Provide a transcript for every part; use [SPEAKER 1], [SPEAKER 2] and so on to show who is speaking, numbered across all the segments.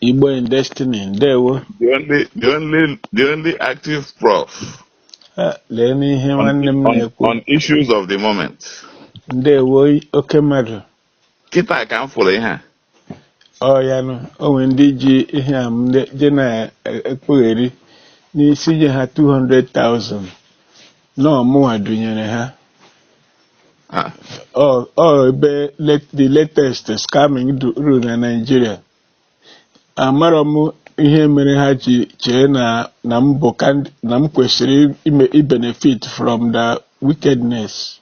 [SPEAKER 1] Igbo in Destiny, ndewo.
[SPEAKER 2] The only active prof
[SPEAKER 1] Lee n'ihe nwanne m na-ekwu.
[SPEAKER 2] on issues of the moment.
[SPEAKER 1] Ndewo oke mmadụ.
[SPEAKER 2] Kita ka m fụrụ ihe a.
[SPEAKER 1] Ya nụ, o nwere ndị ji ihe a m je na-ekpugheri n'isi je ha 200,000 n'ọmụnwa dunyere ha. Ebe the latest scamming rule na Nigeria. Amarọ m ihe mere ha ji chee na m kwesịrị benefit from the wickedness.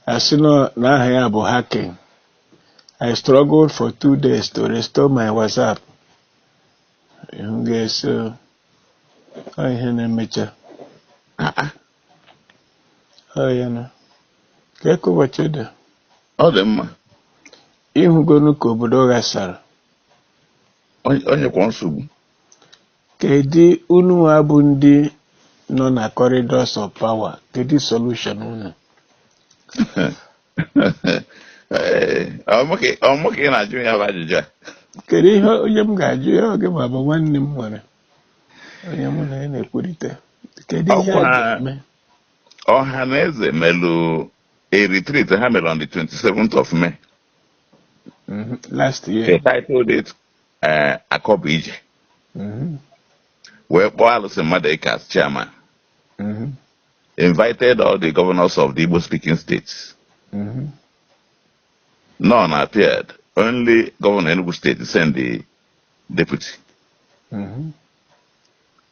[SPEAKER 1] Asị na aha ya bụ hacking. I struggled for 2 days to restore my WhatsApp. So ihe na-emecha. Ya na ka ụbọchị dị.
[SPEAKER 2] Ọ dị mma.
[SPEAKER 1] Ịhụgonu ka obodo ghasara.
[SPEAKER 2] Onye kwa nsogbu.
[SPEAKER 1] Kedu unu abụ ndị nọ na corridors of power? Kedu solution unu?
[SPEAKER 2] Ọmụka ị na-ajụ ya bụ ajụjụ a.
[SPEAKER 1] Kedu ihe onye m ga-ajụ ya oge ma bụ nwanne m nwere onye mụ na ya na-ekwurịta? Kedu ihe a ga-eme?
[SPEAKER 2] Ohanaeze melụ a retreat ha mere on the 27th of May.
[SPEAKER 1] Last year.
[SPEAKER 2] They titled it Akọbụ Ije. Wee kpọọ Alụsị Mmadụike as chairman. Invited all the governors of the Igbo-speaking states. None appeared. Only Governor Enugu State sent the deputy.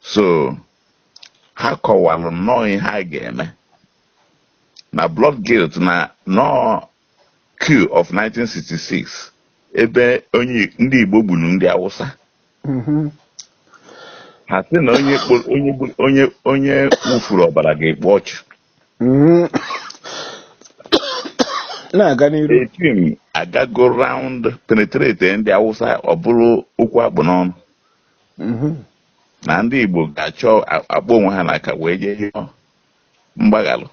[SPEAKER 2] So, ha kọwalụ nnọọ ihe ha ga-eme. Na blood guilt na no coup of 1966 ebe ndị Igbo gburu ndị Awụsa. Ha sị na onye wufuru ọbara ga-ekpu ọchụ.
[SPEAKER 1] Na-aga n'iru.
[SPEAKER 2] Etim agago round penetrate ndị Awụsa ọ bụrụ okwu akpụ n'ọnụ. Na ndị Igbo ga-achọ akpọ onwe ha n'aka wee jee mgbaghalụ.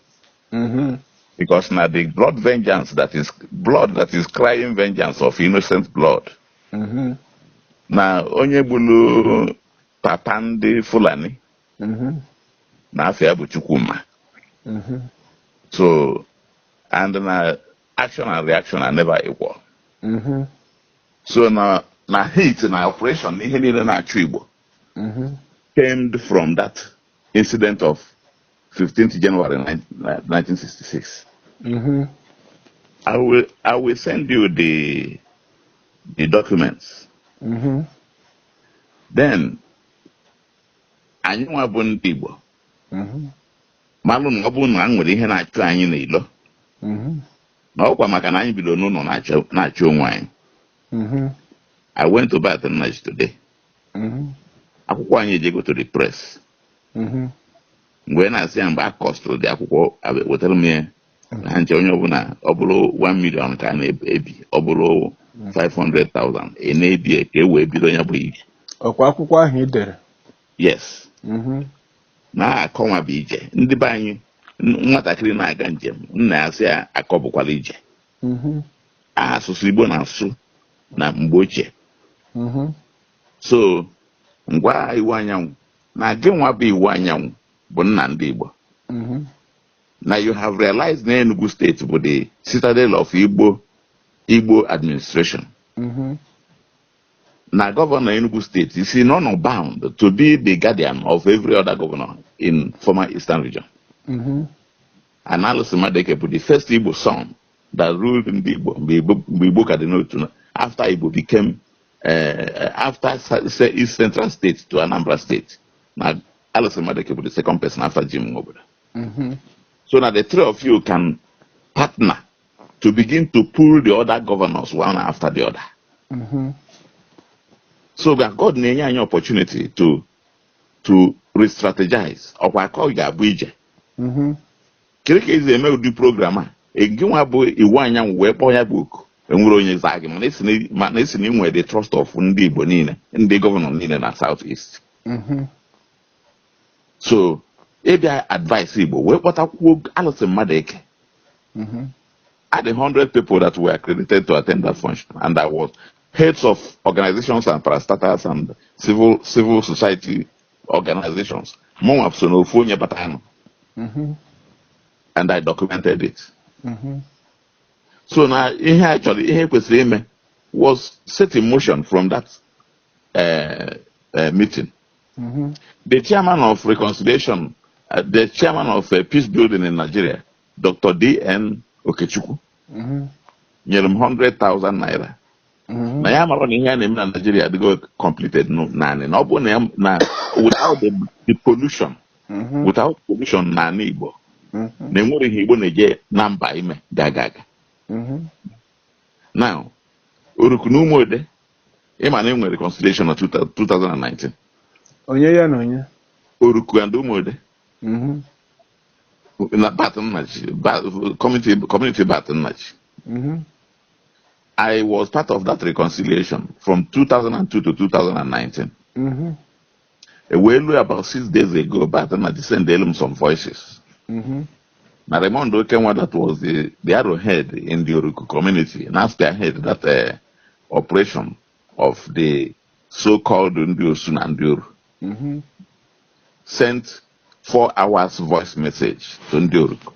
[SPEAKER 2] Because now the blood vengeance that is crying vengeance of innocent blood. Na onye gburu papa ndị Fulani na afia bụ Chukwuma. So, and na action and reaction are never equal. So na hit na operation ihe niile na-achụ Igbo came from that incident of 15th January 1966. I will send you the documents. Then, anyị nwa bụ ndị Igbo. Malụ na ọ bụ na nwere ihe na-achụ anyị n'ilo. Na ọkwa maka na anyị bido n'ụlọ na-achụ onwe anyị. I went to Baton Rouge today. Akwụkwọ anyị ejego to the press. Mgbe na-asị ya mgbe a kọstụrụ dị akwụkwọ wetara m ya ha nche onye ọbụla ọ bụrụ 1 million ka a na-ebi ọ bụrụ 500,000 na-ebi ka e wee bido ya bụ ije.
[SPEAKER 1] Ọkwa akwụkwọ ahụ ị dere?
[SPEAKER 2] Yes. Na-akọnwa bụ ije. Ndị be anyị nwatakịrị na-aga njem nna ya sị ya akọbụkwala ije. Asụsụ Igbo na-asụ na mgbe ochie. So ngwa iwu anyanwụ na gị nwa bụ iwu anyanwụ bụ nna ndị Igbo. Now you have realized na Enugu State bụ the citadel of Igbo administration. Now Governor Enugu State is not bound to be the guardian of every other governor in former Eastern region. And Alụsị Mmadụike bụ the first Igbo son that ruled in the Igbo Cardinal after Igbo became after East Central State to Anambra State. Now Alụsị Mmadụike bụ the second person after Jim Obodo. So now the three of you can partner to begin to pull the other governors one after the other. So that God na-enye anyị opportunity to re-strategize. Ọkwa aka ọ ga-abụ ije. Kere ka ezi eme ụdị program a, egi nwa bụ iwu anyanwụ wee kpọọ ya bụ oku. Enwere onye zaa gị mana esi na inwe the trust of ndị Igbo niile, ndị gọvanọ niile na South East. So ịbịa advice Igbo wee kpọtakwuo Alụsị Mmadụike had 100 people that were accredited to attend that function, and that was heads of organizations and parastatals and civil society organizations. And I documented it. So now, actually, was set in motion from that meeting. The chairman of reconciliation, the chairman of peace building in Nigeria, Dr. D.N. Okechukwu, gave him 100,000 naira. Na ya mara ihe na na Nigeria they go completed no without the pollution, without pollution na Igbo. Na enwere ihe Igbo na-eje na mba ime gagaga. Now, Orukunu Umode, ịma na enwere reconciliation of 2019.
[SPEAKER 1] Onye ya na onye?
[SPEAKER 2] Oruku and Umode. Na Baton community Baton Nachi. I was part of that reconciliation from 2002 to 2019. About 6 days ago, Baton Nachi sent some voices. Now Raymond Okenwa, that was the arrowhead in the Oruku community, and after I had that operation of the so-called Ndiosun and Dior, sent 4 hours voice message to Ndioruku,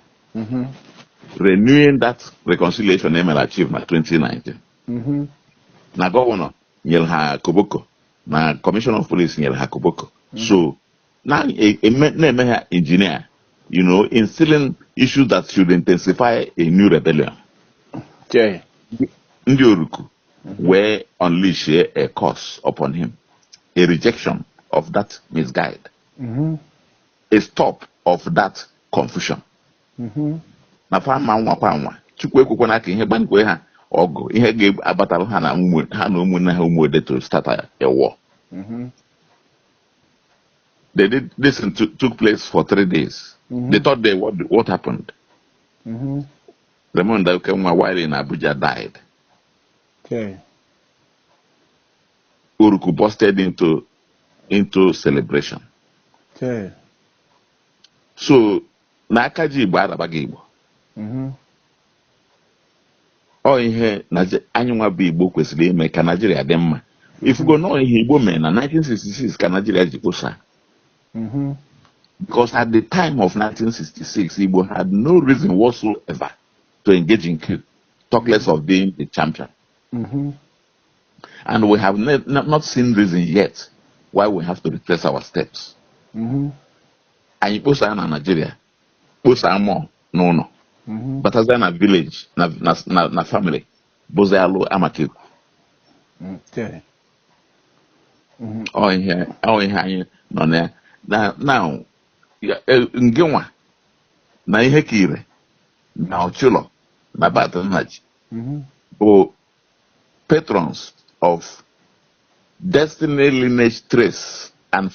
[SPEAKER 2] renewing that reconciliation email achievement 2019. Na governor nyel ha Koboko, na commissioner of police nyel ha Koboko. So now a engineer, instilling issues that should intensify a new rebellion.
[SPEAKER 1] Okay.
[SPEAKER 2] Ndioruku were unleash a curse upon him, a rejection of that misguide, a stop of that confusion. Na fama nwa kwa nwa Chukwu ekwukwa na aka ihe gbankwe ha ọgụ ihe ga-abatara ha na ụmụnne ha ụmụode to start a war. They did this took place for 3 days. They thought what happened. Raymond Okenwa while in Abuja died.
[SPEAKER 1] Okay.
[SPEAKER 2] Uruku busted into celebration.
[SPEAKER 1] Okay.
[SPEAKER 2] So na akaji Igbo arabaga Igbo. Ọ ihe na anyị nwa bụ Igbo kwesịrị ime ka Nigeria dị mma. If you go know ihe Igbo mee na 1966 ka Nigeria ji kwụsa. Because at the time of 1966, Igbo had no reason whatsoever to engage in coup, talk less of being the champion. And we have not seen reason yet why we have to retrace our steps. And you post in Nigeria, post more, no. But as in a village, na family, Bozalo Amakiku.
[SPEAKER 1] Okay.
[SPEAKER 2] Oh, here, no, now, Ngewa, na ihe kire, na Ochulo, na Baton Nachi, patrons of Destiny Lineage Trace and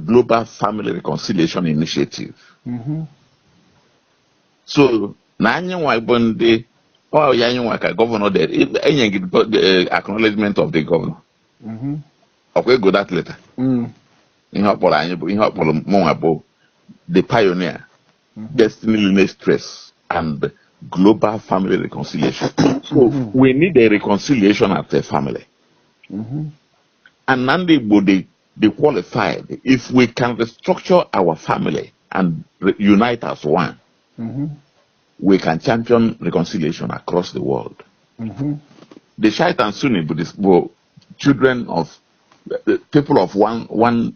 [SPEAKER 2] Global Family Reconciliation Initiative. So, na anyị nwa bụ ndị ya anyị nwa ka governor enye the acknowledgement of the governor. Okay, go that letter. Ihe ọkpọrọ anyị bụ ihe ọkpọrọ mụnwa bụ the pioneer, Destiny Lineage Trace and Global Family Reconciliation. So we need a reconciliation as a family. And Nandi they qualified. If we can restructure our family and unite as one, we can champion reconciliation across the world. The Shite and Sunni were children of people of one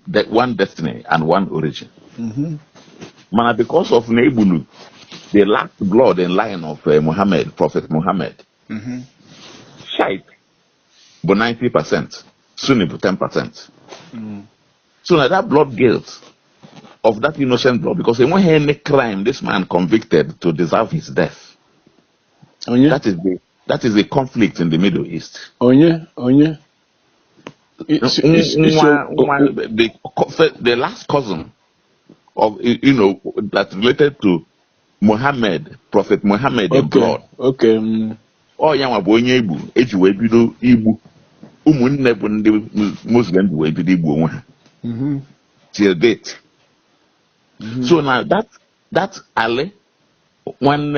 [SPEAKER 2] destiny and one origin. Man, because of Nebulu, they lacked blood in line of Prophet Muhammad. Shite, but 90%, Sunni, but 10%. So now that blood guilt of that innocent blood, because they won't hear any crime this man convicted to deserve his death. That is the conflict in the Middle East.
[SPEAKER 1] The
[SPEAKER 2] last cousin of that related to Muhammad, Prophet Muhammad in blood.
[SPEAKER 1] Okay.
[SPEAKER 2] Oh, ya bụ onye Igbo eji wee bido Igbo ụmụnne bụ ndị Muslim wee bido Igbo onwe ha. Till date. So now that Ali one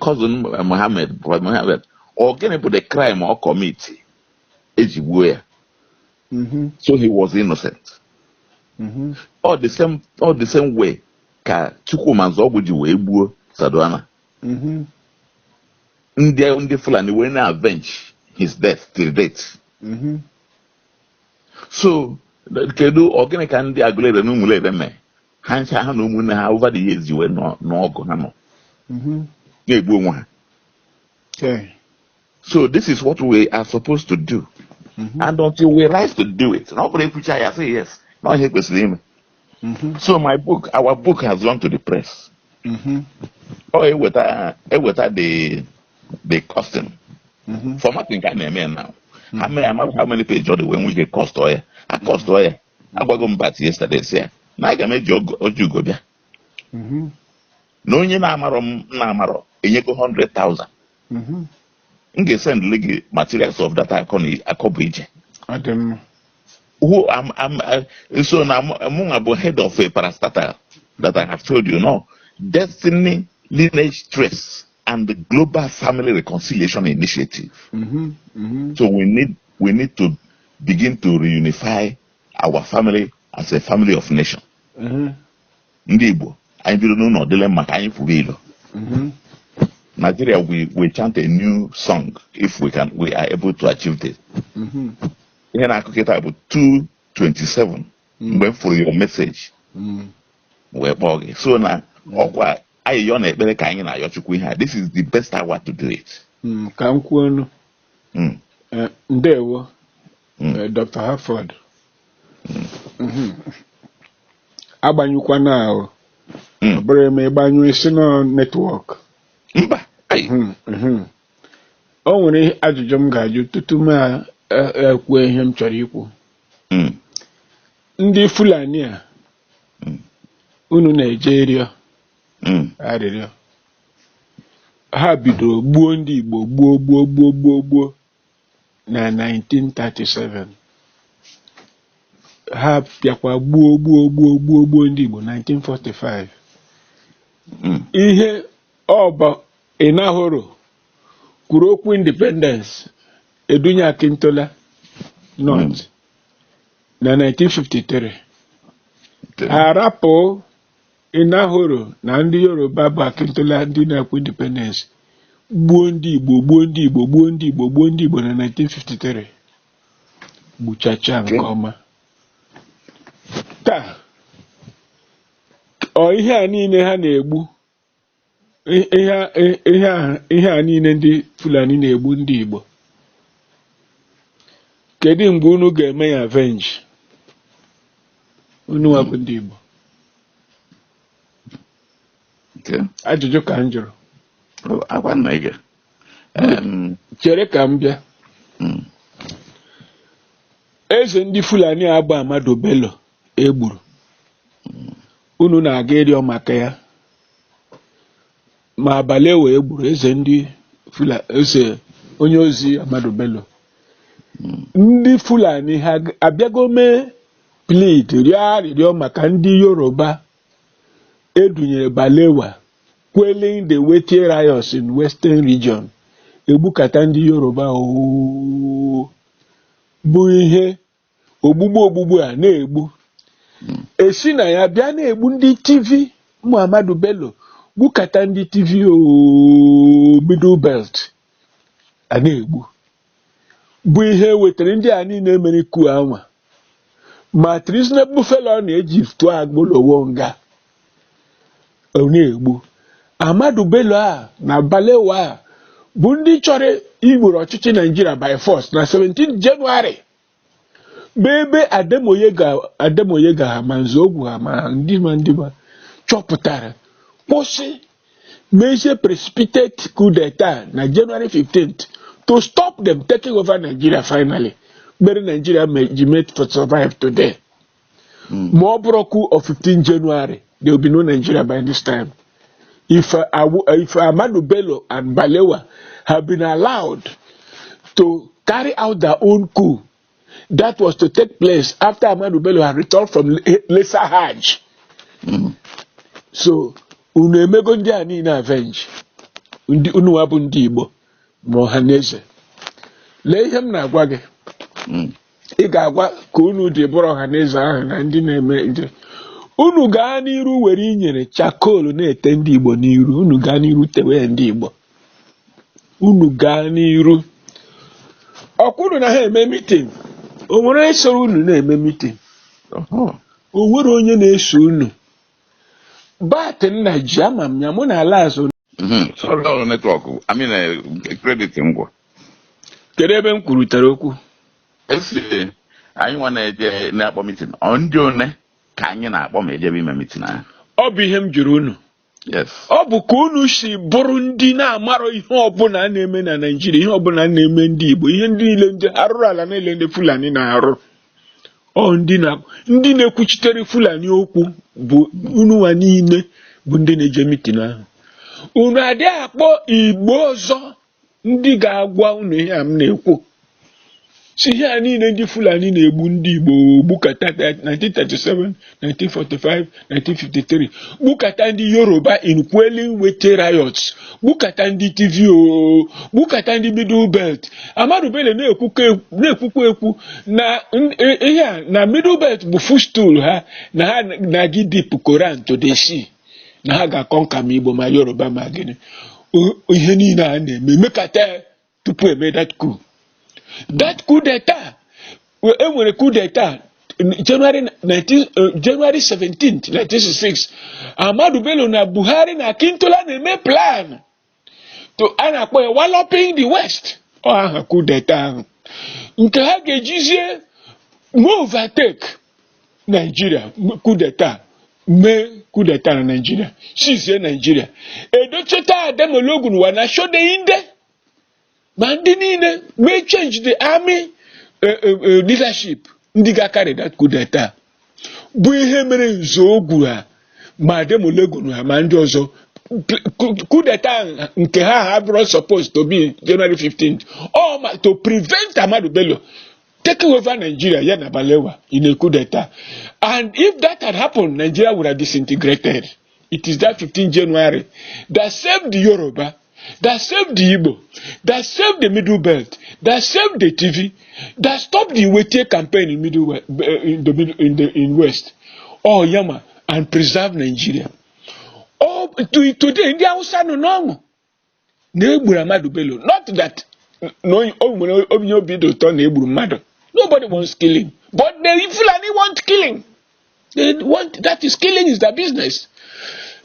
[SPEAKER 2] cousin Mohammed, Prophet Mohammed, or gonna put the crime or commit where. So he was innocent. All the same way. Ka Chukwumanzo Obuji wee gbuo Saduana. Ndị Fulani wee na-avenge his death till date. So kedu ogene ka ndị Agụlere na Ụmụlere mee ha ncha ha na ụmụnne ha over the years wee n'ọgụ ha nọ na-egbu onwe ha. So this is what we are supposed to do. And until we rise to do it, nobody preacher ya say yes. No ihe kwesịrị ime. So our book has gone to the press. Eweta the costing. Formatting ka na-eme now. How many pages are when we get cost oil? I cost oil. I go back yesterday say na I ga meji ojugo bia. No onye na-amaro enyego 100,000. Nge send legi materials of that akobo ije. Who so now among about head of a parastatal that I have told you no Destiny Lineage Trace and the Global Family Reconciliation Initiative. So we need to begin to reunify our family as a family of nation. Ndị Igbo anyị bido n'ụlọ dịle maka anyị furu ilo. Nigeria we chant a new song if we are able to achieve this. Ihe na-akụkịta bụ 2:27 mgbe m fụrụ your message wee kpọọ gị so na ọkwa ayịyọ na ekpere ka anyị na-ayọ Chukwu ihe a this is the best hour to do it.
[SPEAKER 1] Ka m kwuo ọnụ ndewo Dr. Harford agbanyụkwana ahụ ọ bụrụ eme ịgbanyụ isi nọ netwọk
[SPEAKER 2] mba
[SPEAKER 1] o nwere ajụjụ m ga-ajụ tutu m ekwu ihe m chọrọ ikwu. Ndị Fulani a unu na-eje rịọ arịrịọ ha bidoro gbuo ndị Igbo gbuo na 1937 ha bịakwa gbuo ndị Igbo 1945 ihe ọba ịnahụrụ kwuru okwu independence Edunya Akintola North na 1953 arapụ ịnahụrụ na ndị Yoruba bụ Akintola ndị na-ekwu independence gbuo ndị Igbo na 1953 gbuchacha nke ọma. Taa ihe a niile ha na-egbu ihe a niile ndị Fulani na-egbu ndị Igbo kedu mgbe unu ga-eme ya avenge unu wabụ ndị Igbo? Ajụjụ ka m jụrụ. Chere ka m bịa. Eze ndị Fulani agba Ahmadu Bello egburu unu na-aga ịrịọ maka ya ma abalị wee egburu eze ndị eze onye ozi Ahmadu Bello. Ndị Fulani ha abịago mee plead rịọ arịrịọ maka ndị Yoruba edunyere Balewa quelling the weighty riots in Western region egbukata ndị Yoruba bụ ihe ogbugbu a na-egbu esi na ya bịa na-egbu ndị TV Muhammadu Bello gbukata ndị TV Middle Belt a na-egbu bụ ihe wetara ndị a niile mere ku anwa ma treasonable fellow na-eji tụọ agbolowo nga ọ na-egbu Ahmadu Bello a na Balewa a bụ ndị chọrọ igboro ọchịchị Nigeria by force na 17 January bụ ebe Ademoyega ha ma Nzogwu ha ma ndị chọpụtara kwụsị mezie precipitate coup d'etat na January 15th to stop them taking over Nigeria finally. Mere Nigeria may made for survive today. More coup of 15 January, there will be no Nigeria by this time. If Ahmadu Bello and Balewa have been allowed to carry out their own coup, that was to take place after Ahmadu Bello had returned from Lesser Hajj. So, unu emego ndị a niile avenge unu wabụ ndị Igbo ma Ohanaeze. Lee ihe m na-agwa gị, ị ga-agwa ka unu dị bụrụ Ohanaeze ahụ na ndị na-eme ndị unu gaa n'iru were inyere chakol na-ete ndị Igbo n'iru, unu gaa n'iru tewe ndị Igbo, unu gaa n'iru ọkwụrụ na ha eme mitin. O nwere esoro unu na-eme mitin? O nwere onye na-eso unu. Bat nna ji ama m ya mụ na ala azụ
[SPEAKER 2] netwọk kredit ngwa.
[SPEAKER 1] kedu ebe m kwurutere okwu?
[SPEAKER 2] Esi anyị nwa na-eje na-akpọ mitin ndị one ka anyị na-akpọ ma ejebe ime mitin ahụ.
[SPEAKER 1] Ọ bụ ihe m jụrụ unu. Ọ bụ ka unu si bụrụ ndị na-amarọ ihe ọbụla na-eme na Naịjirịa, ihe ọbụla na-eme ndị Igbo, ihe ndị niile ndị arụrụ ala niile ndị Fulani na-arụ. Ndị na-ekwuchitere Fulani okwu bụ unu nwa niile bụ ndị na-eje mitin ahụ. Unu adịghị akpọ Igbo ọzọ ndị ga-agwa unu ihe a m na-ekwu. Si ihe a niile ndị Fulani na-egbu ndị Igbo gbukata 1937, 1945, 1953, gbukata ndị Yoruba in quelling wete riots, gbukata ndị TVO, gbukata ndị Middle Belt. Ahmadu Bello na-ekwukwa ekwu na ihe a na Middle Belt bụ footstool ha, na ha na-agị deep Quran to the sea, na ha ga-akọnka ma Igbo ma Yoruba ma gịnị. Ihe niile a na-eme mekata tupu eme that coup. That coup d'etat, enwere coup d'etat January 17th, 1966. Ahmadu Bello na Buhari na Akintola na-eme plan to a na-akpọ ya walloping the West. Ọ aha coup d'etat ahụ nke ha ga-ejizie overtake Nigeria. Coup d'etat mee coup d'etat na Nigeria, sizie Nigeria edocheta Ademologun wa na Shode Inde ma ndị niile may change the army leadership. Ndị ga-akarị that coup d'etat bụ ihe mere nzọogwu ha ma Ademologun ha ma ndị ọzọ. Coup d'etat nke ha bụrụ supposed to be January 15th or to prevent Ahmadu Bello taking over Nigeria, ya na Balewa in a coup d'etat. And if that had happened, Nigeria would have disintegrated. It is that 15th January that saved the Yoruba, that saved the Igbo, that saved the Middle Belt, that saved the TV, that stopped the Iwete campaign in West, Yama, and preserved Nigeria. Today, India Hausa no normal. Ahmadu Bello. Not that nobody wants killing, but the Fulani want killing. They want that is killing is their business.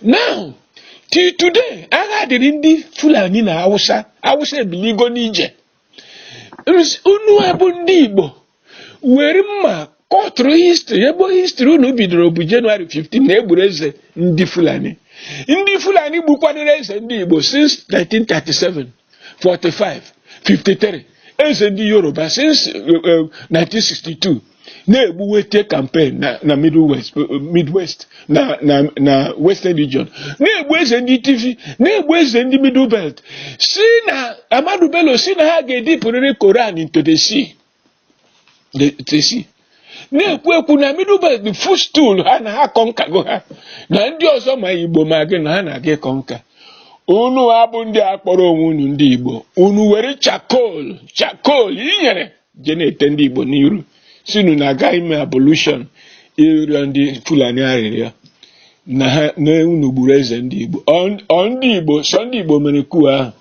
[SPEAKER 1] Now, till today, I had the Fulani na Hausa biligo nije. Unu abu ndị Igbo were mma kọtụrụ history, ebo history unu bidoro bụ January 15 na egburu eze ndị Fulani. Ndị Fulani gbukwanere eze ndị Igbo since 1937, 45, 53. Eze ndị Yoruba since 1962 na-egbu wete campaign na Midwest na Western region, na-egbu eze ndị TV, na-egbu eze ndị Middle Belt. Si na Ahmadu Bello si na ha ga-edipụrịrị Quran into the sea. Na-ekwu na Middle Belt the footstool ha na ha kọnkago ha na ndị ọzọ ma Igbo ma gị na ha na-aga kọnka. Unu abụ ndị akpọrọ onwe unu ndị Igbo, unu were chakol inyere je na-ete ndị Igbo n'iru sinu na aga ime abolition ịrịọ ndị Fulani arịrịọ na ha na unu gburu eze ndị Igbo. Ndị Igbo sọ ndị Igbo mere coup ahụ,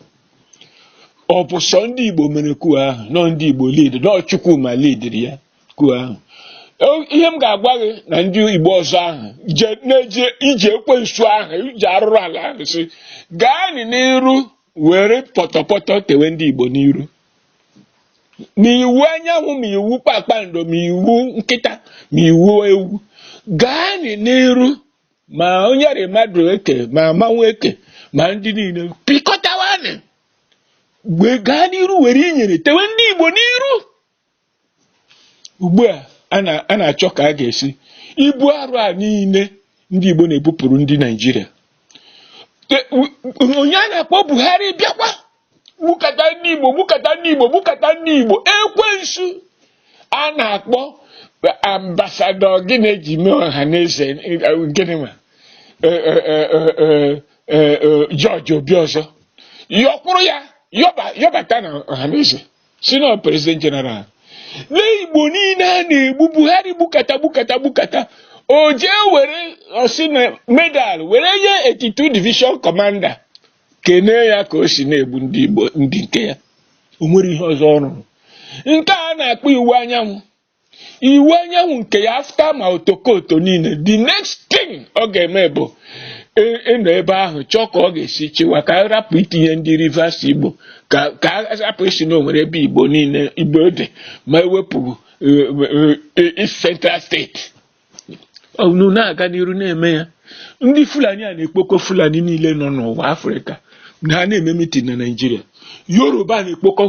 [SPEAKER 1] ọ bụ sọ ndị Igbo mere coup ahụ, nọ ndị Igbo lead, nọ Chukwuma lead ya coup ahụ. Ihe m ga-agwa gị na ndị Igbo ọzọ ahụ na-eje ije ekwensu ahụ ije arụrụ ala ahụ si gaa n'iru were pọtọpọtọ tewe ndị Igbo n'iru, ma iwu anyanwụ ma iwu kpakpando ma iwu nkịta ma iwu ewu, gaa n'iru ma onye mmadụ eke ma manwụ eke ma ndị niile pikọtawanị wee gaa n'iru were inyere tewe ndị Igbo n'iru. Ugbu a na-achọ ka a ga-esi ibu arụ a niile ndị Igbo na-ebupụrụ ndị Naịjirịa. Onye a na-akpọ Buhari bịakwa gbukata ndị Igbo ekwensu a na-akpọ ambasadọ gịnị ji mee Ohanaeze gịnị ma George Obi ọzọ yọkwụrụ ya yọbata na Ohanaeze si na President General lee Igbo niile a na-egbu Buhari gbukata o jee were osi na medal were nye 82 Division Commander kene ya ka o si na-egbu ndị Igbo ndị nke ya o nwere ihe ọzọ ọrụ nke a na-akpọ iwu anyanwụ nke ya after ma otokoto niile the next thing ọ ga-eme bụ ịnọ ebe ahụ chọọ ka ọ ga-esi chịwa ka a rapụ itinye ndị Rivers Igbo ka a rapụ isi na o nwere ebe Igbo niile Igbo dị ma ewepụ Central State unu na-aga n'iru na-eme ya ndị Fulani a na-ekpokọ Fulani niile nọ n'ụwa Afrịka na ha na-eme mitin na Naịjirịa Yoruba na-ekpokọ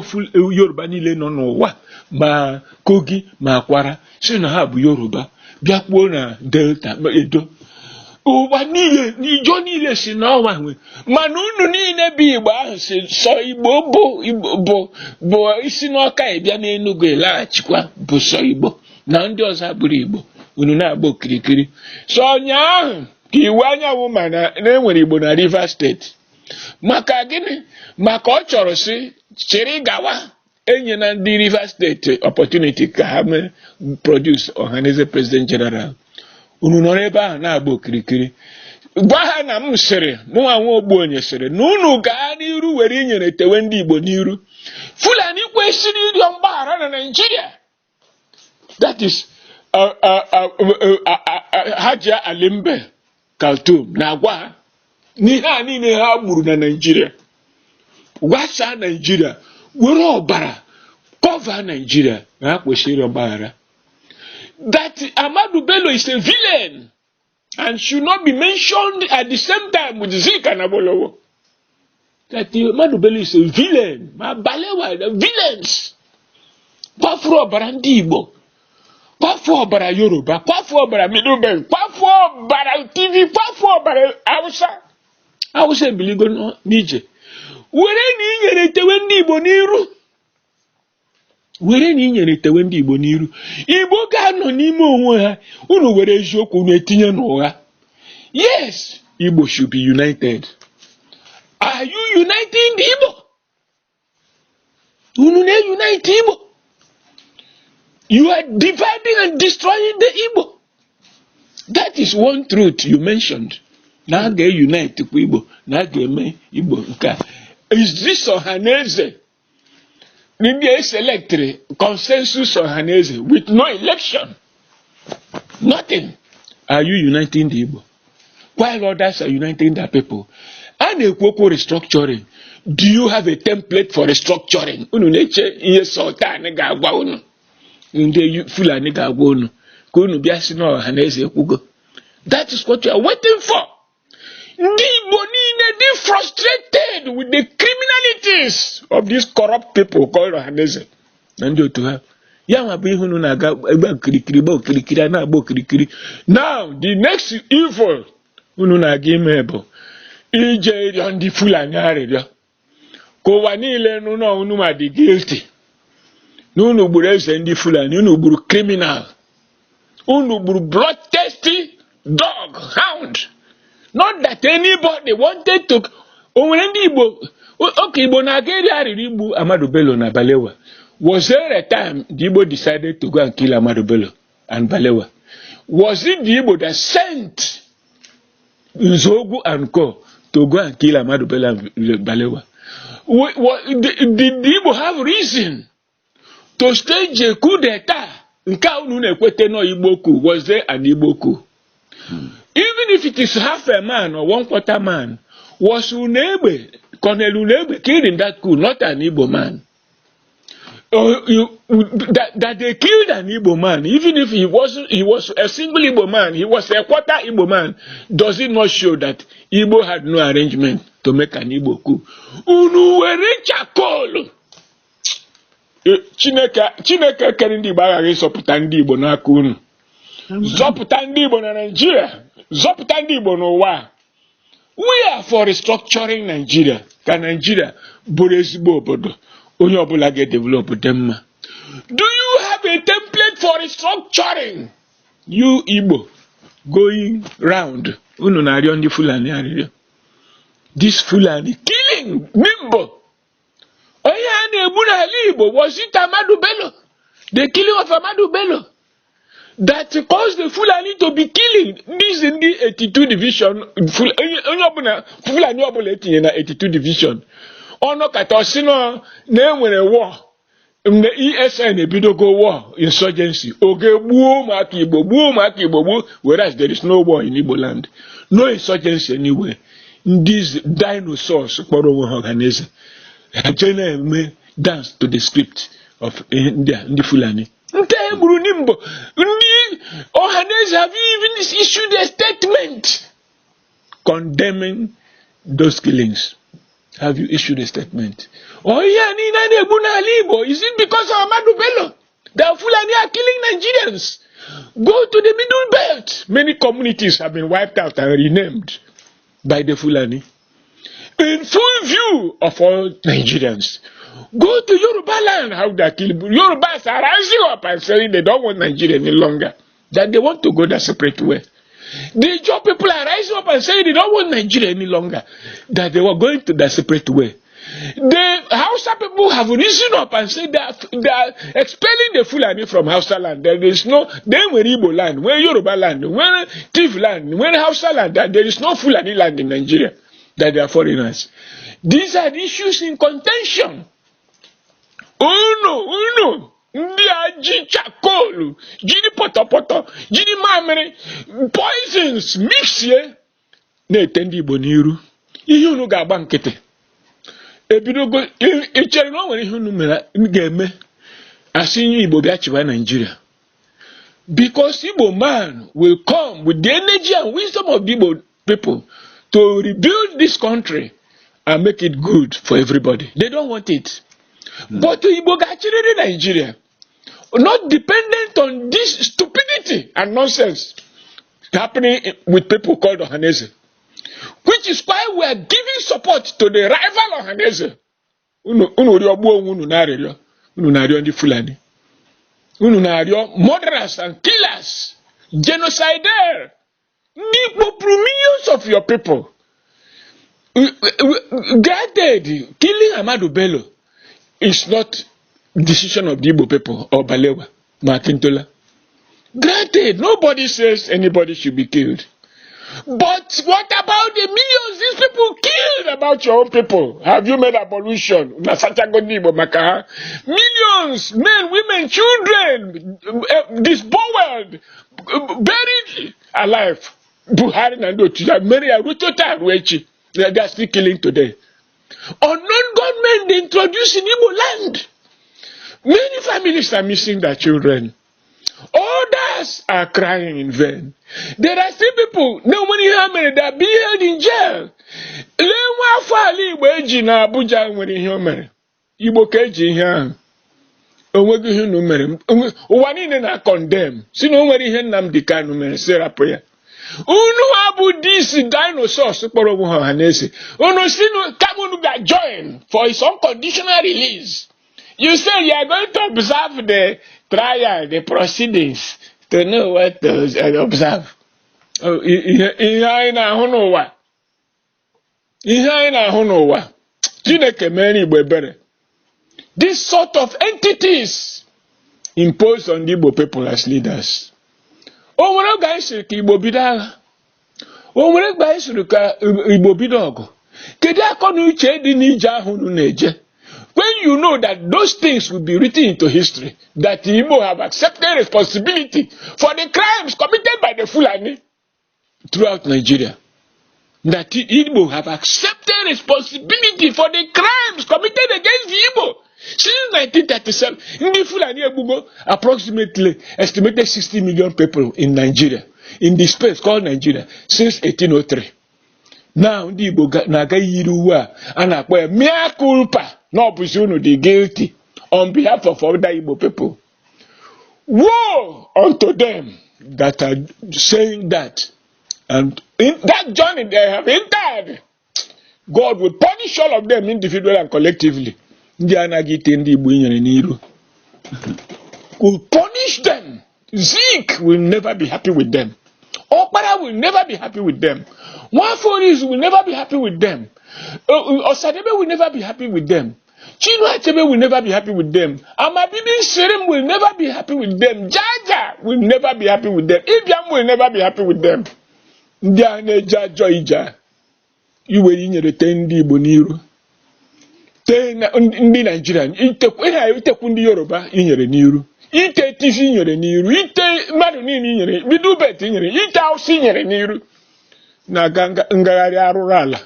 [SPEAKER 1] Yoruba niile nọ n'ụwa ma Kogi ma Akwara si na ha bụ Yoruba bịakwuo na Delta Edo ụwa niile n'ijo niile si n'ọnwa nwe mana unu niile bụ Igbo ahụ si sọ Igbo bụ isi n'Ọka ịbịa n'Enuguelaghachikwa bụ sọ Igbo na ndị ọzọ abụrụ Igbo unu na-agba okirikiri so ụnyaahụ ka iwu anyanwụ ma na enwere Igbo na Rivers State maka gịnị maka ọ chọrọ si chịrị gawa enye na ndị Rivers State opportunity ka ha mee produce Ohanaeze President General unu nọrọ ebe ahụ na-agba okirikiri gwa ha na m sịrị mụnwa nwa Ogbuonye sịrị na unu gaa n'iru were inyere tewe ndị Igbo n'iru Fulani kwesịrị ịrịọ mgbaghara na Nigeria that is Hajia Alimbe Kaltum na-agwa ha n'ihe a niile ha gburu na Nigeria gwasaa Nigeria were ọbara cover Nigeria na ha kwesịrị ọgbaghara that Ahmadu Bello is a villain and should not be mentioned at the same time with Zik and Abolowo. That Ahmadu Bello is a villain. Ma Balewa, the villains. Kwafu ọbara ndị Igbo. Kwafu ọbara Yoruba. Kwafu ọbara Middle Belt. Kwafu ọbara TV. Kwafu ọbara Hausa. Hausa ebiligo n'ije. Were na inyere tewe ndị Igbo n'iru. Were na inyere tewe ndị Igbo n'iru. Igbo ga-anọ n'ime onwe ha. Unu were eziokwu unu etinye n'ụgha. Yes, Igbo should be united. Are you uniting the Igbo? Unu na-unite Igbo. You are dividing and destroying the Igbo. That is one truth you mentioned. Na a ga-unite kwa Igbo. Na a ga-eme Igbo nke a. Is this Ohanaeze? They selected consensus Ohanaeze with no election. Nothing. Are you uniting the Igbo? While others are uniting their people. And a Kwoko restructuring. Do you have a template for restructuring? Unu neche ihe sultan ga-agwa unu. Ndị Fulani ga-agwa unu. Ka unu bịa si na Ohanaeze ekwugo. That is what you are waiting for. Ndị Igbo niile dị frustrated with the criminalities of these corrupt people called Ohanaeze. Na ndị otu ha. Ya nwa bụ ihe unu na-aga egbe okirikiri gba okirikiri a na-agba okirikiri. Now the next evil unu na-aga ime bụ ije ịrịọ ndị Fulani arịrịọ. Ka ụwa niile unu ma dị guilty. Unu gburu eze ndị Fulani, unu gburu criminal. Unu gburu bloodthirsty dog, hound. Not that anybody wanted to. Onwere ndị Igbo, okay, Igbo na-aga eri arịrị igbu Ahmadu Bello na Balewa. Was there a time the Igbo decided to go and kill Ahmadu Bello and Balewa? Was it the Igbo that sent Nzogu and Co to go and kill Ahmadu Bello and Balewa? Did the Igbo have reason to stage a coup d'etat? Nka unu na-ekwete no Igbo coup. Was there an Igbo coup? Even if it is half a man or 1/4 man, was Unebe, Colonel Unebe killed in that coup, not an Igbo man? That they killed an Igbo man, even if he was a single Igbo man, he was a quarter Igbo man, does it not show that Igbo had no arrangement to make an Igbo coup? Unu were chakol. Chineke kere ndị Igbo aghaghị ịzọpụta ndị Igbo n'aka unu. Zọpụta ndị Igbo na Nigeria. Zọpụta ndị Igbo n'ụwa. We are for restructuring Nigeria. Ka Nigeria bụrụ ezigbo obodo. Onye ọbụla ga-develop dị mma. Do you have a template for restructuring? You Igbo going round unu na-arịọ ndị Fulani arịrịọ. This Fulani killing Mimbo. Onye a na-egbu n'ala Igbo was it Ahmadu Bello? The killing of Ahmadu Bello that caused the Fulani to be killing this in the 82 division. Fulani ọbụla etinye na 82 division. Ọnụ kata osino na-enwere war. The ESN ebidogo war insurgency. Oge gbuo ụmụaka Igbo gbuo, whereas there is no war in Igbo land. No insurgency anywhere. These dinosaurs kpọrọ onwe ha Ohanaeze. Ha dance to the script of the Fulani. Ohanaeze, have you even issued a statement condemning those killings? Have you issued a statement? Oh yeah, is it because of Ahmadu Bello that Fulani are killing Nigerians? Go to the Middle Belt. Many communities have been wiped out and renamed by the Fulani. In full view of all Nigerians. Go to Yoruba land, how they kill. Yorubas are rising up and saying they don't want Nigeria any longer. That they want to go their separate way. The Ijaw people are rising up and saying they don't want Nigeria any longer. That they were going to their separate way. The Hausa people have risen up and said that they are expelling the Fulani from Hausa land. There is no, then when Igbo land, when Yoruba land, when Tiv land, when Hausa land, that there is no Fulani land in Nigeria. That they are foreigners. These are the issues in contention. Uno. Ndị a ji chakolu, jiri potopoto, jiri mamịrị, poisons, mixie, na-ete ndị Igbo n'iru. Ihe unu ga-agba nkịtị. Ebidogo, ichere na o nwere ihe unu mere ga-eme asị nye Igbo bịa chịwa Nigeria. Because Igbo man will come with the energy and wisdom of the Igbo people to rebuild this country and make it good for everybody. They don't want it. But Igbo gachiri Nigeria, not dependent on this stupidity and nonsense happening with people called Ohanaeze. Which is why we are giving support to the rival Ohanaeze. Unu na-arịọ ndị Fulani. Unu na-arịọ murderers and killers, genocidaires. Millions of your people. Granted, killing Ahmadu Bello is not decision of the Igbo people or Balewa, Makintola. Granted, nobody says anybody should be killed. But what about the millions these people killed about your own people? Have you made abolition? Millions, men, women, children, disboweled, buried alive. Buhari and Otuja, Mary Arutota Ruechi, they are still killing today. Unknown gunmen they introduced in Igbo land. Many families are missing their children. Others are crying in vain. There are still people, no money that are being held in jail. Lewa fali Igbo eji na Abuja nwere ihe o mere. Igbo ka eji ihe ahụ. Onwego ihe unu mere. Ụwa niile na condemn. Si na o nwere ihe Nnamdi Kanu mere, si rapụ ya. Unu abu this dinosaurs kpọrọ onwe ha Ohanaeze. Unu si Kamunu ga join for his unconditional release. You say you are going to observe the trial, the proceedings, to know what to observe. Ihe anyị na-ahụ n'ụwa. Ihe anyị na-ahụ n'ụwa. Chineke mere Igbo ebere. This sort of entities imposed on the Igbo people as leaders. O nwere oge anyị siri ka Igbo bido agha. O nwere oge anyị siri ka Igbo bido ọgụ. Kedu akọ na uche dị n'ije ahụ unu na-eje? When you know that those things will be written into history, that the Igbo have accepted responsibility for the crimes committed by the Fulani throughout Nigeria. That the Igbo have accepted responsibility for the crimes committed against the Igbo. Since 1937, the Fulani Ebugo approximately estimated 60 million people in Nigeria, in the space called Nigeria, since 1803. Now, the Igbo naga yiruwa anakwe mea culpa, no presume the guilty on behalf of other Igbo people. Woe unto them that are saying that, and in that journey they have entered. God will punish all of them individually and collectively. Will punish them. Zeke will never be happy with them. All Okpara will never be happy with them. Nwaforis will never be happy with them. Osadebe will never be happy with them. Chinua Achebe will never be happy with them. Amabibi Shirim will never be happy with them. Jaja will never be happy with them. Ibiam will never be happy with them. Ndị a na-eje ajọ ije iwere inyere te ndị Igbo n'iru. Te ndị Nigeria itekwu ndị Yoruba inyere n'iru. Ite TV inyere n'iru. Ite mmadụ niile inyere. Bidubet inyere. Ite Hausa inyere n'iru. Na-aga ngagharị arụrụ ala.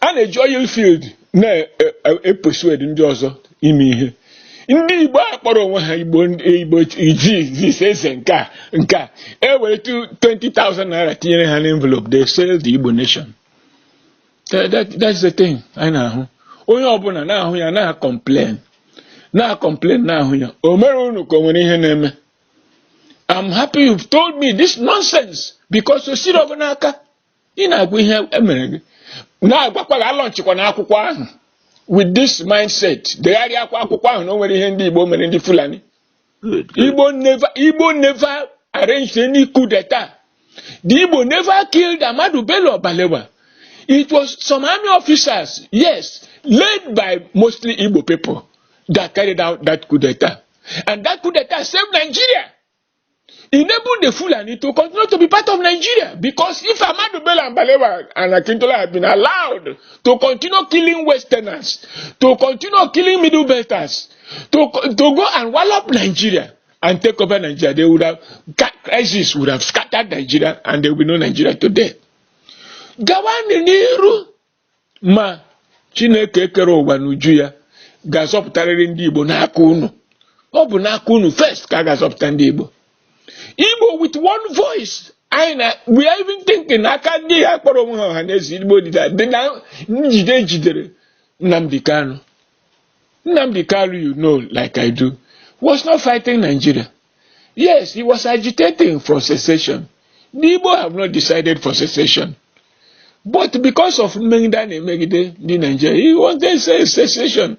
[SPEAKER 1] A na-eji oil field na-epersuade ndị ọzọ ime ihe. Ndị Igbo akpọrọ onwe ha Igbo iji eze nke a ewere 20,000 naira tinyere ha n'envelope. They sell the Igbo nation. That's the thing. Anyị na-ahụ onye ọbụla na-ahụ ya na-complain na-ahụ ya o mere unu ka o nwere ihe na-eme. I'm happy you've told me this nonsense because o siri ọgụ n'aka ị na-agwa ihe emere gị na-agwakwa ga alọnchikwa n'akwụkwọ ahụ with this mindset degharịa akwụkwọ ahụ na o nwere ihe ndị Igbo mere ndị Fulani. Igbo never arranged any coup d'etat. The Igbo never killed Ahmadu Bello Balewa. It was some army officers, yes, led by mostly Igbo people that carried out that coup d'etat. And that coup d'etat saved Nigeria. Enabled the Fulani to continue to be part of Nigeria. Because if Ahmadu Bello and Balewa and Akintola had been allowed to continue killing Westerners, to continue killing Middle Belters, to go and wallop Nigeria and take over Nigeria, they would have, crisis would have scattered Nigeria and there would be no Nigeria today. Gawani n'iru ma Chineke kere ụwa n'uju ya ga-azọpụtarịrị ndị Igbo n'aka unu. Ọ bụ n'aka unu first ka a ga-azọpụta ndị Igbo. Igbo with one voice. We are even thinking aka ndị ya kpọrọ onwe ha Ohanaeze Indigbo dị na njide jidere Nnamdi Kanu. Nnamdi Kanu, you know, like I do, was not fighting Nigeria. Yes, he was agitating for secession. The Igbo have not decided for secession. But because of Megida Megide, the Nigeria, he wanted secession.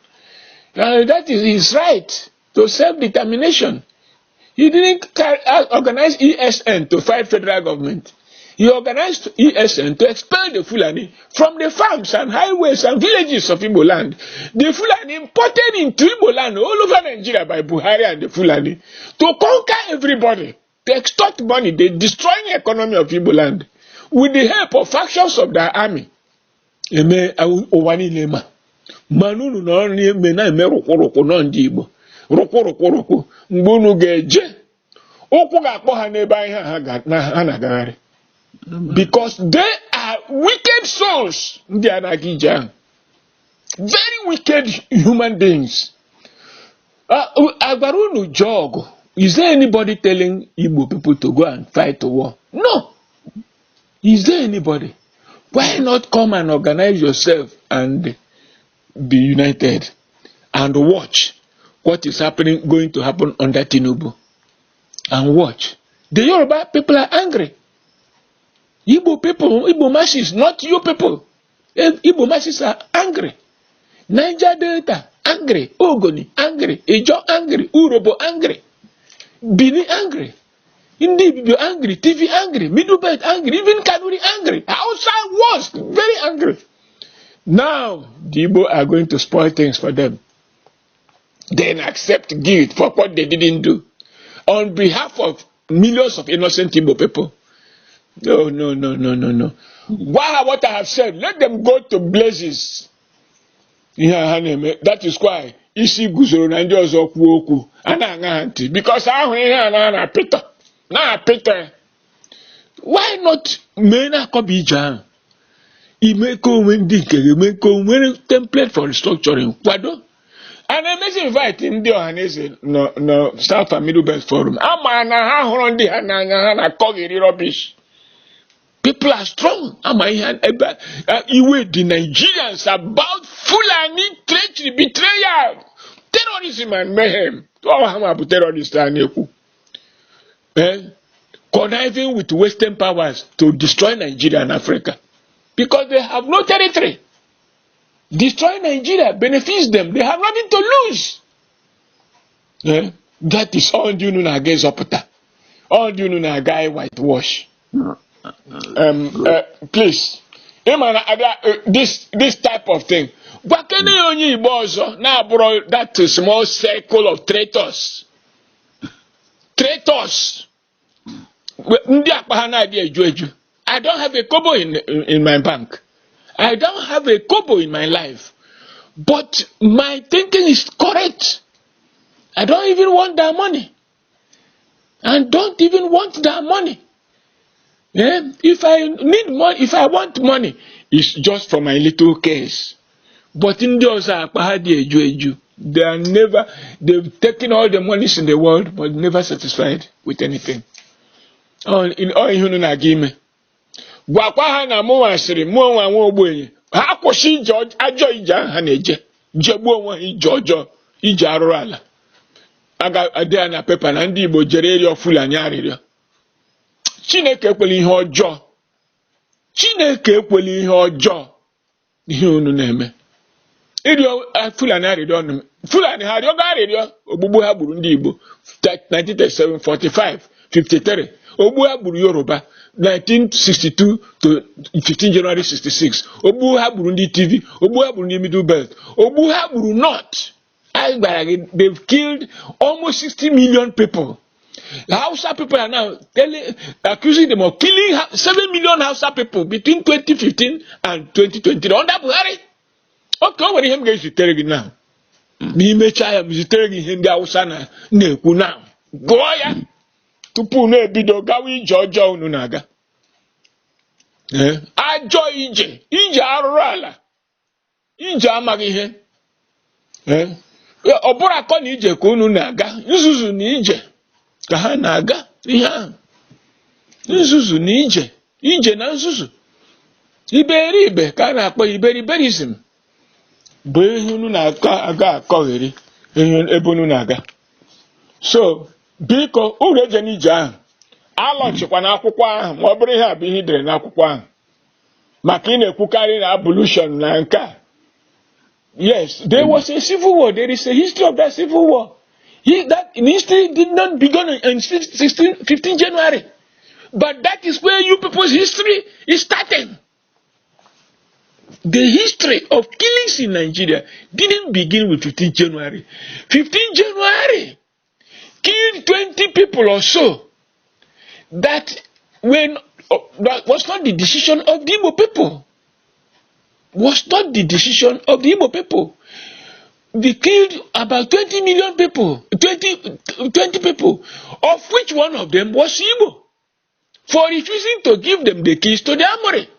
[SPEAKER 1] That is his right to self-determination. He didn't organize ESN to fight federal government. He organized ESN to expel the Fulani from the farms and highways and villages of Igbo land. The Fulani imported into Igbo land all over Nigeria by Buhari and the Fulani to conquer everybody, to extort money, the destroying economy of Igbo land with the help of factions of their army. Eme owani lema. Manunu no eme na eme rokoroko no ndị Igbo. Rokoroko mgbe unu ga-eje okwu ga-akpọ ha n'ebe anyị ha na-agagharị. Because they are wicked souls. Ndị a na-aga ije ahụ. Very wicked human beings. Agwara unu jọgụ. Is there anybody telling Igbo people to go and fight a war? No. Is there anybody? Why not come and organize yourself and be united and watch what is going to happen under Tinubu? And watch. The Yoruba people are angry. Igbo people, Igbo masses, not you people. Igbo masses are angry. Niger Delta, angry. Ogoni, angry. Ijo, angry. Urobo, angry. Bini, angry. Indigbo, angry. TV, angry. Middle Belt, angry. Even Kanuri, angry. Outside was very angry. Now, the Igbo are going to spoil things for them. Then accept guilt for what they didn't do. On behalf of millions of innocent Igbo people. No. What I have said, let them go to blazes. That is why isi guzoro na ndị ọzọ kwuo okwu ana-aṅa ha ntị because ahụ ihe a na-apịta. Why not mee na-akọba ije ahụ? Ime ka onwe ndị nke ga-eme ka onwe template for restructuring kwado. And I may invite ndị Ohanaeze no South and Middle Belt Forum. Ama na ha hụrụ ndị ha n'anya ha na-akọghịrị rubbish. People are strong. Iwe the Nigerians about Fulani treachery, betrayal, terrorism and mayhem. All Hamabu terrorists are conniving with Western powers to destroy Nigeria and Africa. Because they have no territory. Destroy Nigeria benefits them. They have nothing to lose. That is all you know against Opota. All you know guy whitewash. Please. This type of thing. But can you only bozo now bro that small circle of traitors? Traitors. I don't have a kobo in my bank. I don't have a kobo in my life. But my thinking is correct. I don't even want that money. And don't even want that money. Yeah? If I need money, if I want money, it's just for my little case. But Indians are they are never, they've taken all the monies in the world, but never satisfied with anything. In all human agreement. Gwakwa na mo asiri mo nwa nwa ogbenye ha kwụsị ije ajọ ije ha na-eje jegbuo onwe ha ije ọjọọ ije arụrụ ala aga adịa na pepa na ndị Igbo jere ịrịọ Fulani arịrịọ. Chineke ekwela ihe ọjọọ. Chineke ekwela ihe ọjọọ ihe unu na-eme. Ịrịọ Fulani arịrịọ ọnụ. Fulani ha arịọga arịrịọ ogbugbu ha gburu ndị Igbo 1937, 45, 53. Ogbu ha gburu Yoruba 1962 to 15 January 66. Ogbu ha gburu ndị TV. Ogbu ha gburu ndị Middle Belt. Ogbu ha gburu North. They've killed almost 60 million people. The Hausa people are now accusing them of killing 7 million Hausa people between 2015 and 2020. Under Buhari. Okay, what do you have now? N'ime Chaya zitere gị ihe ndị Hausa na-ekwu now. Gụọ ya. Tupu na-ebido gawa ije ọjọọ unu na-aga. Ajọ ije arụrụ ala. Ije amaghị ihe. Ọ bụrụ akọ na ije ka unu na-aga. Nzuzu na ije ka ha na-aga ihe ahụ. Nzuzu na ije na nzuzu. Iberibe ka a na-akpọ iberiberism. Bụ ihe unu na-aga akọgheri ebe unu na-aga. So, biko uru eje n'ije ahụ alọchikwa n'akwụkwọ ahụ ma ọ bụrụ ihe a bụ ihe idere n'akwụkwọ ahụ maka ị na-ekwukarị na abolition na nke a. Yes, there was a civil war. There is a history of that civil war. That history did not begin on 15 January. But that is where you people's history is starting. The history of killings in Nigeria didn't begin with 15 January. 15 January killed 20 people or so. That was not the decision of the Igbo people. Was not the decision of the Igbo people. They killed about 20 million people, 20 people, of which one of them was Igbo, for refusing to give them the keys to the armory.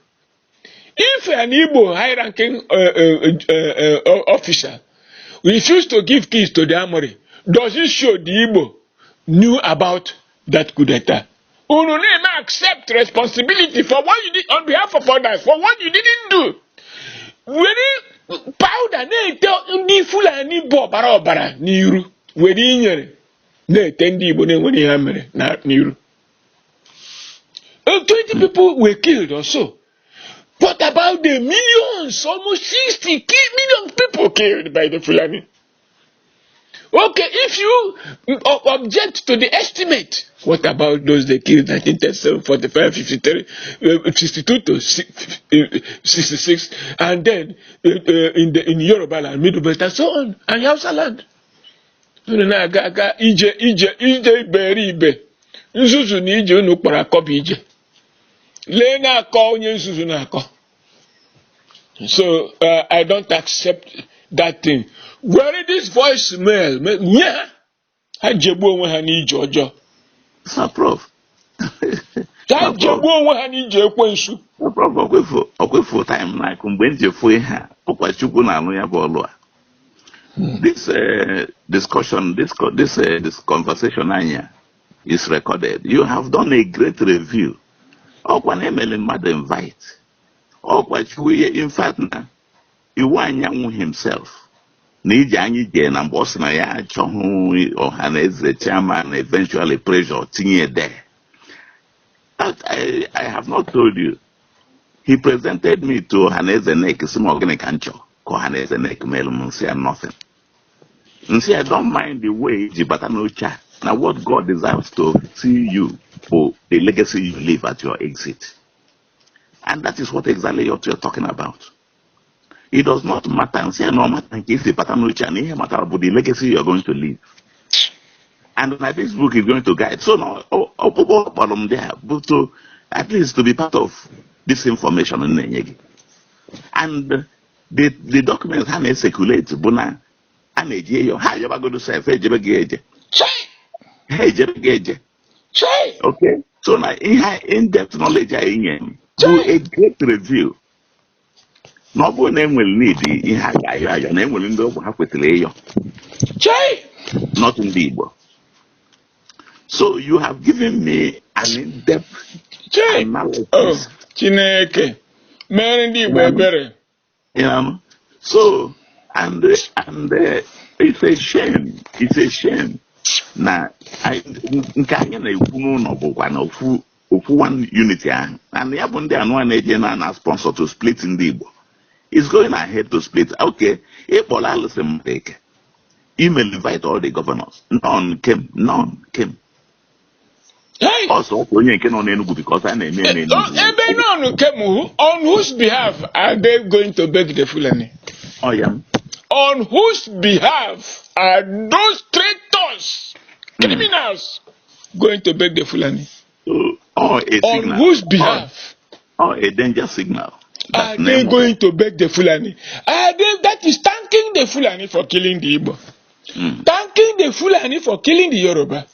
[SPEAKER 1] If an Igbo high-ranking officer refused to give keys to the armory, does it show the Igbo knew about that coup d'etat? Unu never accept responsibility for what you did on behalf of others, for what you didn't do. When powder na-ete ndị Fulani bụ ọbara ọbara n'iru were inyere na-ete ndị Igbo na-enwere ihe mere n'iru. 20 people were killed or so. What about the millions, almost 60 million people killed by the Fulani? Okay, if you object to the estimate, what about those they killed 1937, 45, 53, 62 to 66, and then in Yoruba land, Middle Belt, and so on, and Hausa land? Ije iberibe. Nzuzu na ije unu kpọrọ akọ bụ ije. Lee na-akọ onye nzuzu na-akọ. So I don't accept that thing. Where this voicemail? Yeah, ha jegbu onwe ha n'ije ọjọọ.
[SPEAKER 2] Sir Prof.
[SPEAKER 1] Ha jegbu onwe ha n'ije ekwensu.
[SPEAKER 2] Sir Prof, okwefu time na mgbe njefu ihe a ọkwa Chukwu na-anụ ya bụ ọlụ a. This discussion, this conversation anya is recorded. You have done a great review. Ọkwa na-emele mmadụ invite. Ọkwa Chukwu in fact na iwu anyanwụ himself. N'iji anyị jee na mgbe ọ sị na ya achọghị Ohanaeze chairman eventually pressure tinye there. I have not told you. He presented me to Ohanaeze Nek, sị m organic ancho, ka Ohanaeze Nek melu m nsị nothing. Nsị I don't mind the way ji bata n'oche. Now what God desires to see you for the legacy you leave at your exit. And that is exactly what you're talking about. It does not matter and say no matter if the pattern which and matter about the legacy you're going to leave. And this book is going to guide. So now bottom there, but to at least to be part of this information in Nenyegi. And the documents have circulate, Buna and how you ever going to say okay. So now in-depth knowledge do a great review. No name will need your name will end up with not in Igbo. So you have given me an in-depth analysis.
[SPEAKER 1] Oh, Chineke. Man Igbo.
[SPEAKER 2] So and it's a shame. It's a shame. Now I one unity and the Abunde and one agent and sponsor to split in the Igbo. It's going ahead to split. Okay, Ebola listen take. Email invite all the governors. None came.
[SPEAKER 1] Hey.
[SPEAKER 2] Also, you can on Enugu because I name
[SPEAKER 1] on whose behalf are they going to beg the Fulani?
[SPEAKER 2] Oh yeah.
[SPEAKER 1] On whose behalf are those traitors, criminals, going to beg the Fulani?
[SPEAKER 2] A signal.
[SPEAKER 1] On whose behalf?
[SPEAKER 2] A danger signal.
[SPEAKER 1] Are they going to beg the Fulani? That is thanking the Fulani for killing the Igbo. Thanking the Fulani for killing the Yoruba.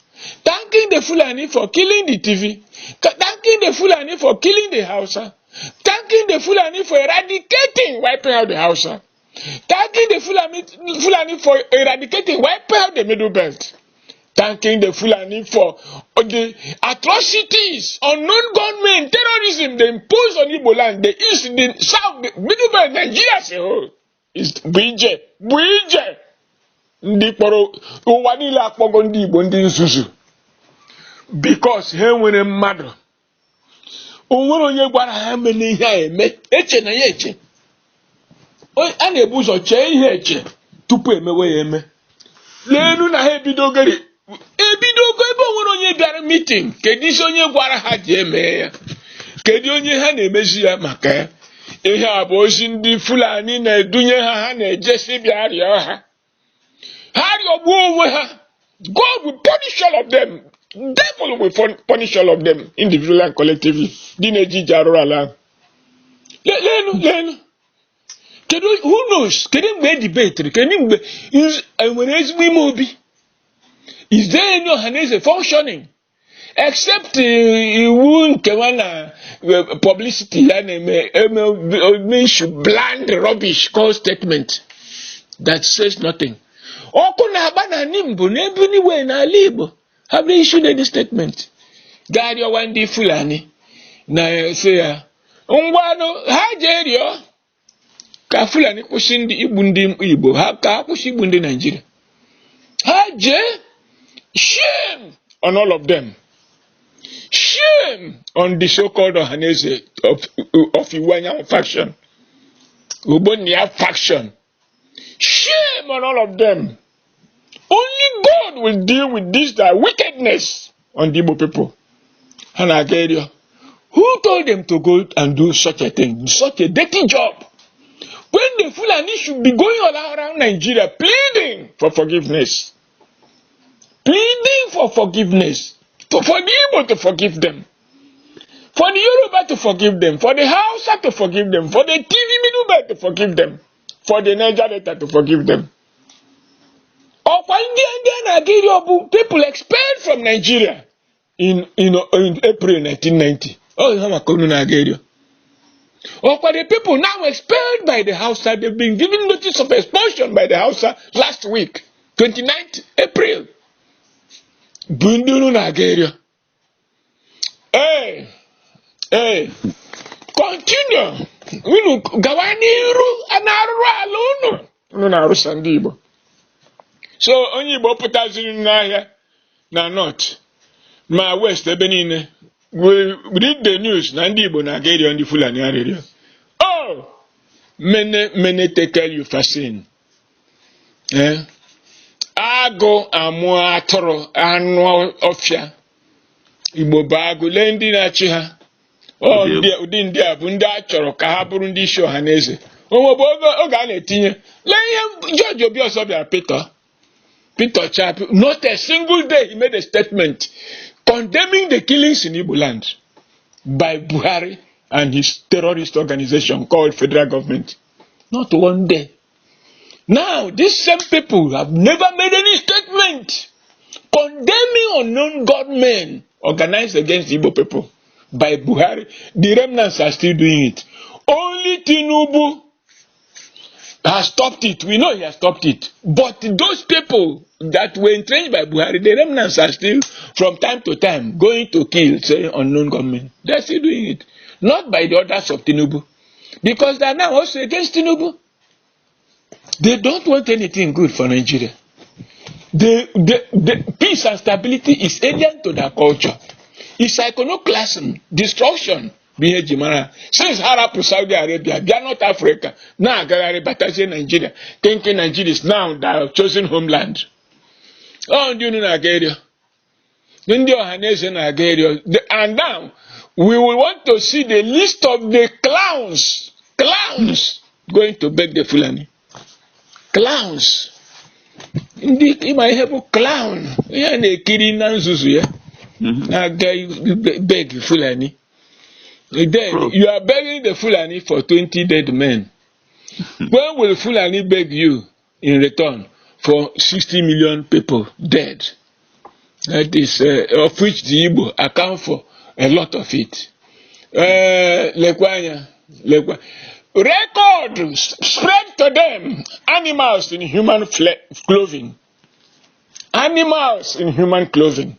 [SPEAKER 1] Thanking the Fulani for killing the TV. Thanking the Fulani for killing the Hausa. Thanking the Fulani for wiping out the Hausa. Thanking the Fulani for wiping out the Middle Belt. Thanking the Fulani for the atrocities, unknown gunmen, terrorism they impose on Igbo land, the east, the south, the middle belt, Nigeria as a whole. Is Bije. Ndị kpọrọ ụwa niile akpọgo ndị Igbo ndị nzuzu. Because ha nwere mmadụ. O nwere onye gwara ha mene ihe a eme. Eche na ya eche. A na-ebu ụzọ chee ihe eche tupu emewe ya eme. Lenu na ha ebidogori ebe o nwere onye bịara meeting, kedu isi onye gwara ha ji eme ya? Kedu onye ha na-emezi ya maka ya? Ihe a bụ ozi ndị Fulani na-edunye ha na-ejesi bịa rịọ ha. Ha rịọgbuo onwe ha. God will punish all of them. Devil will punish all of them individually and collectively. Dị na-eji ije arụrụ ala. Lenu. Who knows? Kedu mgbe e debate? Kedu mgbe enwere ezigbo ime obi? Is there any Ohanaeze functioning? Except iwu nke na publicity ya na-eme bland rubbish call statement that says nothing. Ọkụ na-agba na Nimbo n'ebe niwe n'ala Igbo. Have they issued any statement? Garịọwa ndị Fulani na-ese ya ngwanụ ha jee rịọ ka Fulani kwụsị ndị igbu ndị Igbo ha ka kwụsị igbu ndị Nigeria. Ha jee. Shame on all of them. Shame on the so-called Ohanaeze of Iwanya faction. Ubonia faction. Shame on all of them. Only God will deal with this wickedness on the Igbo people. Hanageria. Who told them to go and do such a thing, such a dirty job? When the Fulani should be going all around Nigeria pleading for forgiveness. Pleading for forgiveness. For the Igbo to forgive them. For the Yoruba to forgive them. For the Hausa to forgive them. For the TV Middle Belt to forgive them. For the Niger Delta to forgive them. Or for India, people expelled from Nigeria in April 1990. Oh, Nigeria. Or for the people now expelled by the Hausa, they've been given notice of expulsion by the Hausa last week, 29th April. Bundunu Nigeria. Hey, continue. Unu gawaniru anaru alunu. Unu na arusa ndị Igbo. So onye Igbo pụtaziri n'ahịa na north ma west ebe niile. We read the news na ndị Igbo na Nigeria ndị Fulani arịrịọ. Oh, many tekel you fascin. Agụ amụ atụrụ anụ ọfịa Igbo bagu le ndị na-achị ha. Ọ ụdị ndị a bụ ndị a chọrọ ka ha bụrụ ndị isi ọhaneze. Onwe bụ oge a na-etinye. Lee ihe George Obi ọzọ bịara Peter Chap, not a single day he made a statement condemning the killings in Igbo land by Buhari and his terrorist organization called federal government. Not one day. Now, these same people have never made any statement condemning unknown gunmen organized against Igbo people by Buhari. The remnants are still doing it. Only Tinubu has stopped it. We know he has stopped it. But those people that were entrenched by Buhari, the remnants are still, from time to time, going to kill, say, unknown gunmen. They are still doing it. Not by the orders of Tinubu. Because they are now also against Tinubu. They don't want anything good for Nigeria. The peace and stability is alien to their culture. It's iconoclasm, destruction. Since Arab Saudi Arabia, they are not Africa. Now, Nigeria, thinking Nigeria is now their chosen homeland. Oh, do you know Nigeria? And now, we will want to see the list of the clowns going to beg the Fulani. Clowns. Indeed, might have a clown. Yeah, they killing Nanzuzu. Beg Fulani. Then you are begging the Fulani for 20 dead men. When will Fulani beg you in return for 60 million people dead? That is, of which the Igbo account for a lot of it. Record spread to them animals in human clothing. Animals in human clothing.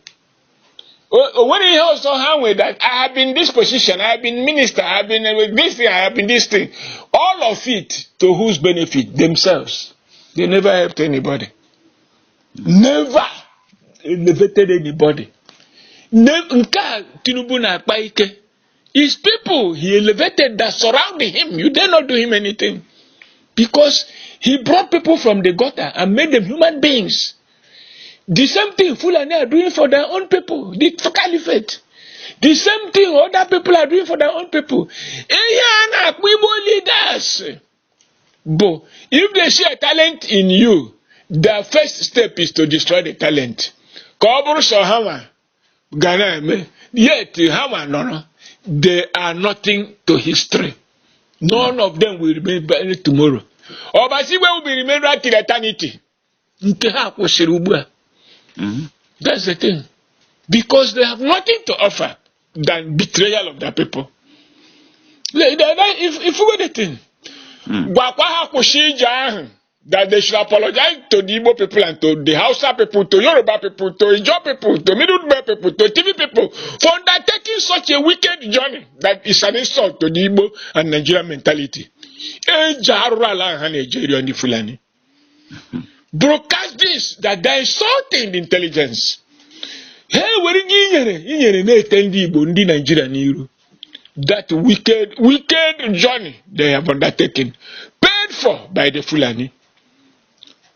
[SPEAKER 1] When he also hang with that, I have been this position, I have been minister, I have been with this thing, I have been this thing. All of it to whose benefit? Themselves. They never helped anybody. Never elevated anybody. Tinubu na akpa ike. His people he elevated that surrounded him. You dare not do him anything. Because he brought people from the gutter and made them human beings. The same thing Fulani are doing for their own people. The caliphate. The same thing other people are doing for their own people. Leaders. But if they see a talent in you, their first step is to destroy the talent. Yet, they are nothing to history. None of them will remain tomorrow. Obasiwe will be remembered till eternity. That's the thing. Because they have nothing to offer than betrayal of their people. If we were the thing, that they should apologize to the Igbo people and to the Hausa people, to Yoruba people, to Ijaw people, to Middle people, to TV people, for undertaking such a wicked journey that is an insult to the Igbo and Nigerian mentality. Broadcast this, that they are insulting the intelligence. Hey, that wicked journey they have undertaken, paid for by the Fulani.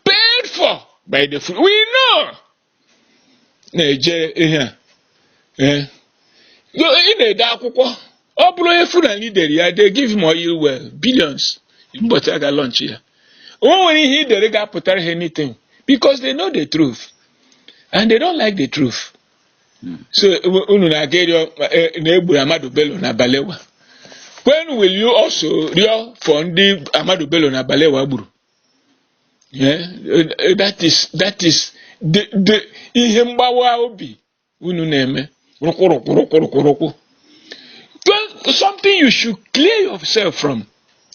[SPEAKER 1] Paid for by the Fulani. We know. They give him oil well, billions. But I got lunch here. When he the rega put anything, because they know the truth. And they don't like the truth. So when will you also real fund the Amadu Bello na Balewa Buru? Yeah, that is the ihembawa obi unu neme. Something you should clear yourself from.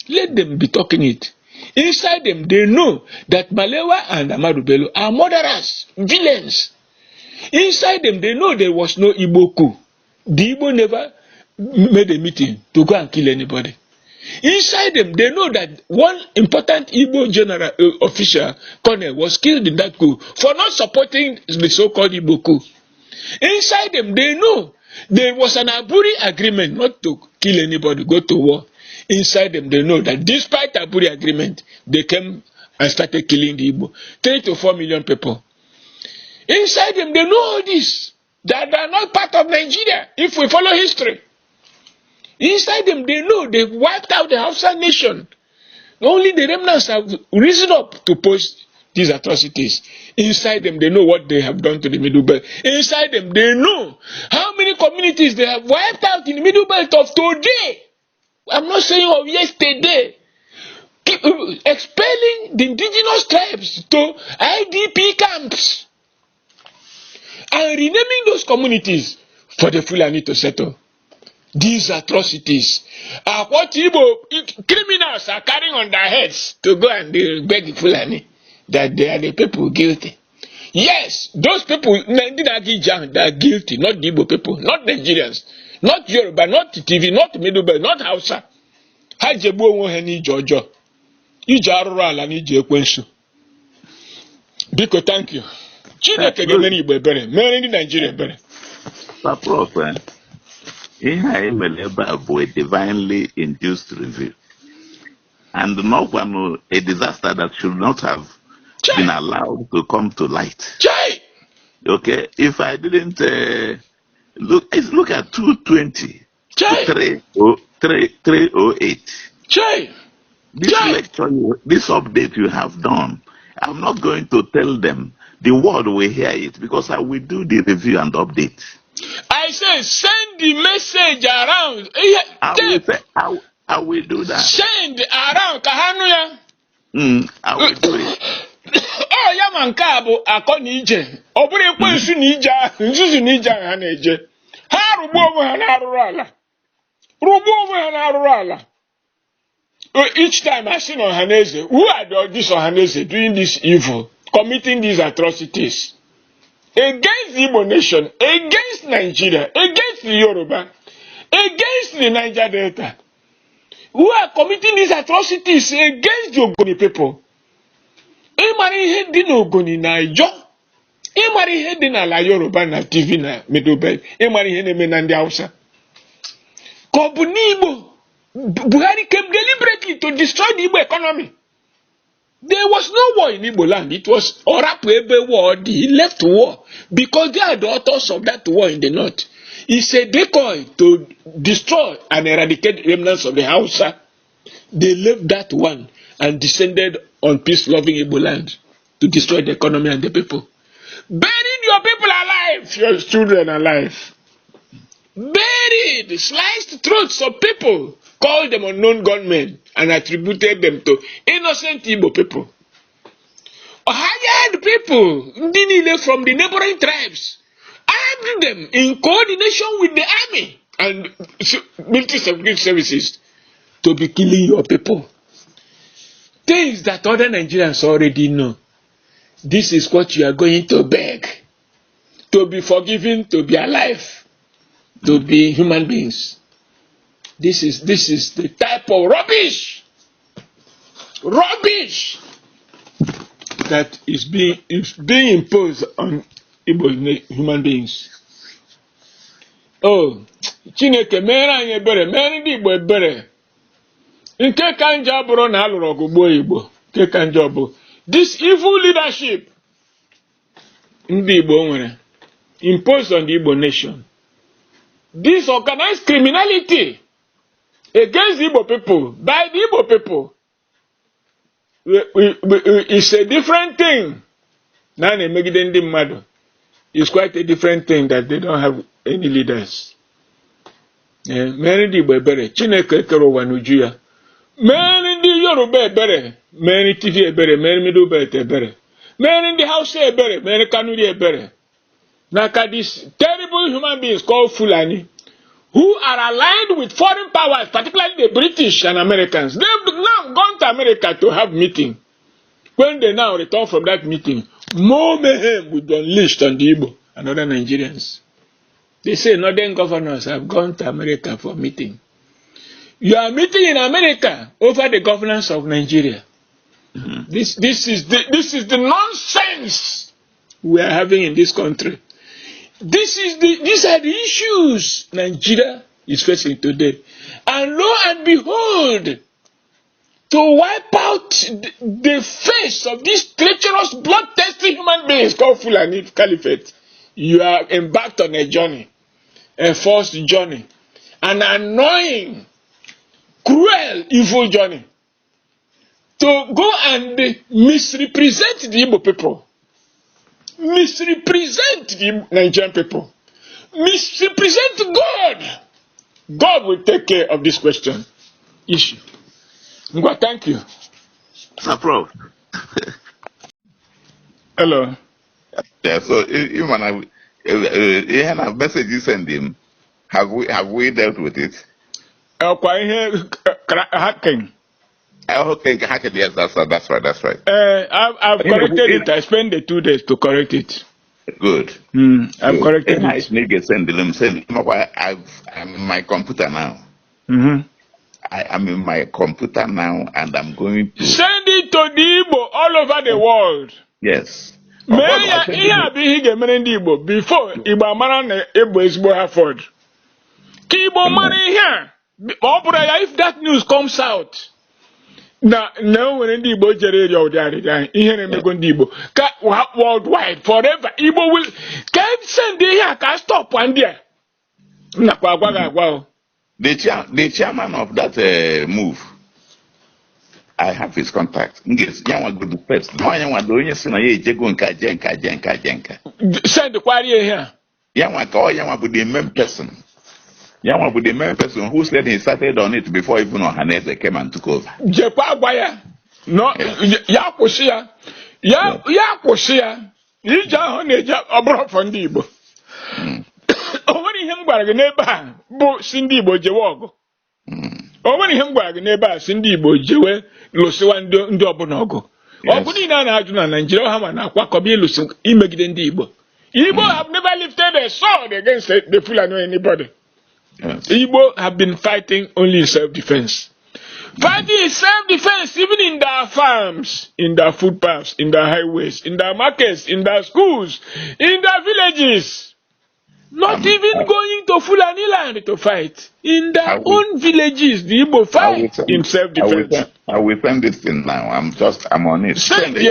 [SPEAKER 1] Let them be talking it. Inside them, they know that Balewa and Amadu Bello are murderers, villains. Inside them, they know there was no Igbo coup. The Igbo never made a meeting to go and kill anybody. Inside them, they know that one important Igbo general official, colonel, was killed in that coup for not supporting the so-called Igbo coup. Inside them, they know there was an Aburi agreement not to kill anybody, go to war. Inside them, they know that despite Aburi agreement, they came and started killing the Igbo. 3 to 4 million people. Inside them, they know all this. that are not part of Nigeria, if we follow history. Inside them, they know they've wiped out the Hausa nation. Only the remnants have risen up to post these atrocities. Inside them, they know what they have done to the Middle Belt. Inside them, they know how many communities they have wiped out in the Middle Belt of today. I'm not saying of yesterday. Expelling the indigenous tribes to IDP camps and renaming those communities for the Fulani to settle. These atrocities are what Igbo criminals are carrying on their heads to go and beg the Fulani that they are the people guilty. Yes, those people, they are guilty, not the Igbo people, not Nigerians, not Yoruba, not TV, not Middle Belt, not Hausa. Hajebu onwe ni Jojo. Ije arụrụ ala n'ije ekwensu. Biko, thank you. Chineke ga-emere Igbo ebere, mere ndị Nigeria ebere.
[SPEAKER 2] Prof, ihe anyị mere ebe a bụ a divinely induced review. And not one a disaster that should not have been allowed to come to light. Okay, if I didn't look at 220 to 308. This lecture, this update you have done, I'm not going to tell them. The world will hear it because I will do the review and update.
[SPEAKER 1] I say send the message around.
[SPEAKER 2] I will do that.
[SPEAKER 1] Send around Kahanuya.
[SPEAKER 2] I will do it.
[SPEAKER 1] Oh, Yamankabo, Akonije. Obure Kwensu Nija, Nzuzu Nija Haneje. Harubo Hanarala. Rubo Hanarala. Each time I see Ohanaeze, who are this Ohanaeze doing this evil, committing these atrocities against the Igbo nation, against Nigeria, against the Yoruba, against the Niger Delta, who are committing these atrocities against the Ogoni people. Imari ihe dị n'Ogoni na Ijo, imari ihe dị n'ala Yoruba na TV na Middle Belt, imari ihe na-eme na ndị Hausa. Ka ọ bụ n'Igbo, Buhari came deliberately to destroy the Igbo economy. There was no war in Igbo land. It was Orapuebe war, the left war, because they are the authors of that war in the north. It's a decoy to destroy and eradicate remnants of the Hausa. They left that one and descended on peace-loving Igbo land to destroy the economy and the people. Burying your people alive, your children alive. Buried, sliced throats of people, called them unknown gunmen, and attributed them to innocent Igbo people. Hired people, Ndinile from the neighboring tribes, armed them in coordination with the army and military security services to be killing your people. Things that other Nigerians already know. This is what you are going to beg. To be forgiven, to be alive, to be human beings. This is the type of rubbish that is being imposed on Igbo human beings. Oh, Chineke mere anyị ebere, mere ndị Igbo ebere. Nke ka njọ bụrụ na alụrụ ọgụ gbuo Igbo. Nke ka njọ bụ this evil leadership ndị Igbo nwere imposed on the Igbo nation. This organized criminality against the Igbo people, by the Igbo people, it's a different thing. Nane megide ndị mmadụ. It's quite a different thing that they don't have any leaders. Mere ndị Igbo ebere, Chineke kere ụwa n'uju ya. Mere ndị Yoruba ebere, mere TV ebere, mere Middle Belt ebere. Mere ndị Hausa ebere, mere Kanuri ebere. Naka these terrible human beings called Fulani, who are aligned with foreign powers, particularly the British and Americans. They've now gone to America to have meeting. When they now return from that meeting, more mayhem will be unleashed on the Igbo and other Nigerians. They say northern governors have gone to America for meeting. You are meeting in America over the governance of Nigeria. Mm-hmm. This is the nonsense we are having in this country. These are the issues Nigeria is facing today. And lo and behold, to wipe out the face of these treacherous, bloodthirsty human beings called Fulani Caliphate, you are embarked on a journey, a forced journey, an annoying, cruel, evil journey, to go and misrepresent the Igbo people, misrepresent the Nigerian people, misrepresent God. God will take care of this question issue. Ngwa, thank you.
[SPEAKER 2] Sir Prof.
[SPEAKER 1] Hello.
[SPEAKER 2] Yeah, so even a message you send him, have we dealt with it?
[SPEAKER 1] Hacking.
[SPEAKER 2] Okay, yes, that's right.
[SPEAKER 1] I've corrected it. I spent the 2 days to correct it.
[SPEAKER 2] Good.
[SPEAKER 1] I've corrected it.
[SPEAKER 2] I'm in my computer now.
[SPEAKER 1] Mm-hmm.
[SPEAKER 2] I am in my computer now, and I'm going to
[SPEAKER 1] send it to the Igbo all over the world.
[SPEAKER 2] Yes.
[SPEAKER 1] Mee ya ihe abịghị ga-emere ndị Igbo before Igbo amara na Igbo ezigbo Harvard. Ka Igbo mara ihe a, ọ bụrụ ya if that news comes out na nwere ndị Igbo jere eri ụdị arịrịa ihe na-emego ndị Igbo ka worldwide forever Igbo will ka send ihe a ka stop ndị a nakwa agwa ga-agwa.
[SPEAKER 2] The chairman of that move, I have his contact. Yanwa go to first. No yanwa do onye si na ye ejego nka jenka.
[SPEAKER 1] Send the query here.
[SPEAKER 2] Yanwa bu the main person. Yanwa bu the main person who said he started on it before even Ohanaeze came and took over.
[SPEAKER 1] Jekwa agwaya. No, ya kwụsị ya. Ya kwụsị ya. Ije ahụ na-eje ọbụrụ for ndị Igbo. O nwere ihe m gwara gị n'ebe a bụ si ndị Igbo jewe ọgụ. O nwere ihe m gwara gị n'ebe a si ndị Igbo jewe lụsịwa ndị ọbụla ọgụ. Ọgụ niile a na-ajụ na Nigeria ha ma na-akwakọba ịlụsị imegide ndị Igbo. Igbo have never lifted a sword against the Fulani or anybody.
[SPEAKER 2] Yes.
[SPEAKER 1] Igbo have been fighting only in self-defense. Fighting in self-defense even in their farms, in their footpaths, in their highways, in their markets, in their schools, in their villages. Not even going to Fulani land to fight. In their own villages, the Igbo fight in self-defense.
[SPEAKER 2] I will send this thing now. I'm on it.
[SPEAKER 1] Send the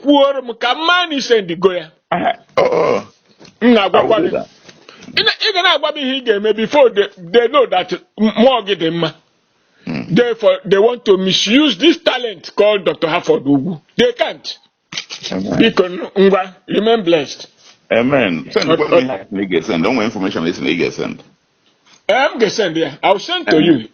[SPEAKER 1] quorum. Come on, send the goya. Before they know that more get them. Therefore, they want to misuse this talent called Dr. Harford Ugu. They can't. Because remain blessed.
[SPEAKER 2] Amen. Send don't want information. Listen, you get send.
[SPEAKER 1] I'm going to send there. I'll send to you.